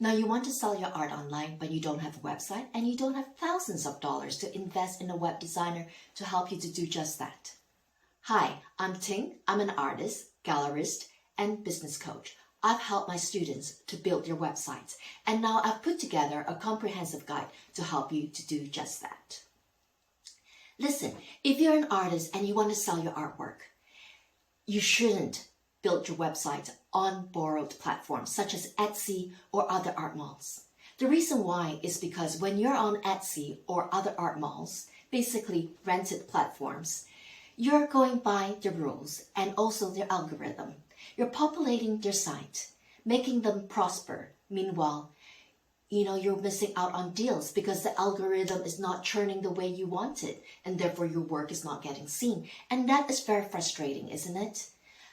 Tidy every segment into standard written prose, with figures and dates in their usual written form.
Now you want to sell your art online, but you don't have a website and you don't have thousands of dollars to invest in a web designer to help you to do just that. Hi, I'm Ting. I'm an artist, gallerist, and business coach. I've helped my students to build their websites, and now I've put together a comprehensive guide to help you to do just that. Listen, if you're an artist and you want to sell your artwork, you shouldn't build your website on borrowed platforms such as Etsy or other art malls. The reason why is because when you're on Etsy or other art malls, basically rented platforms, you're going by the rules and also their algorithm. You're populating their site, making them prosper. Meanwhile, you're missing out on deals because the algorithm is not churning the way you want it, and therefore your work is not getting seen. And that is very frustrating, isn't it?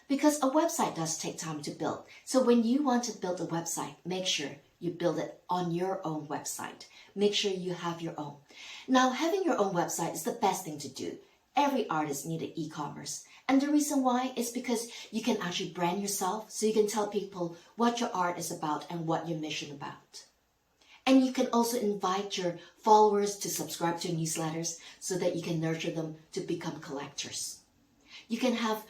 Because a website does take time to build. So when you want to build a website, make sure you build it on your own website. Make sure you have your own. Now, having your own website is the best thing to do. Every artist needs e-commerce. And the reason why is because you can actually brand yourself, so you can tell people what your art is about and what your mission about. And you can also invite your followers to subscribe to newsletters so that you can nurture them to become collectors. You can have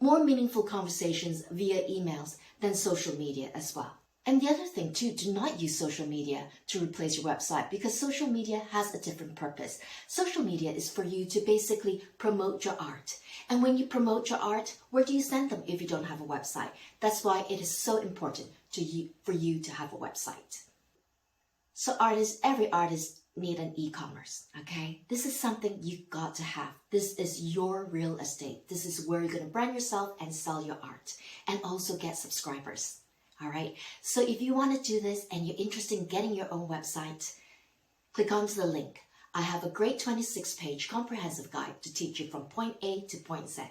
more meaningful conversations via emails than social media as well. And the other thing too, do not use social media to replace your website, because social media has a different purpose. Social media is for you to basically promote your art. And when you promote your art, where do you send them if you don't have a website? That's why it is so important for you to have a website. So every artist need an e-commerce, okay? This is something you got to have. This is your real estate. This is where you're going to brand yourself and sell your art and also get subscribers, all right? So if you want to do this and you're interested in getting your own website, click onto the link. I have a great 26-page comprehensive guide to teach you from point A to point Z.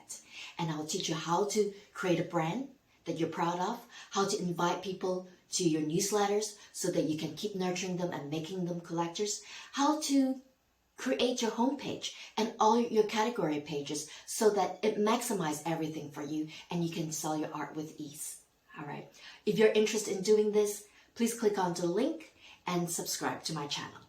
And I'll teach you how to create a brand that you're proud of, how to invite people to your newsletters so that you can keep nurturing them and making them collectors, how to create your homepage and all your category pages so that it maximizes everything for you and you can sell your art with ease. All right. If you're interested in doing this, please click on the link and subscribe to my channel.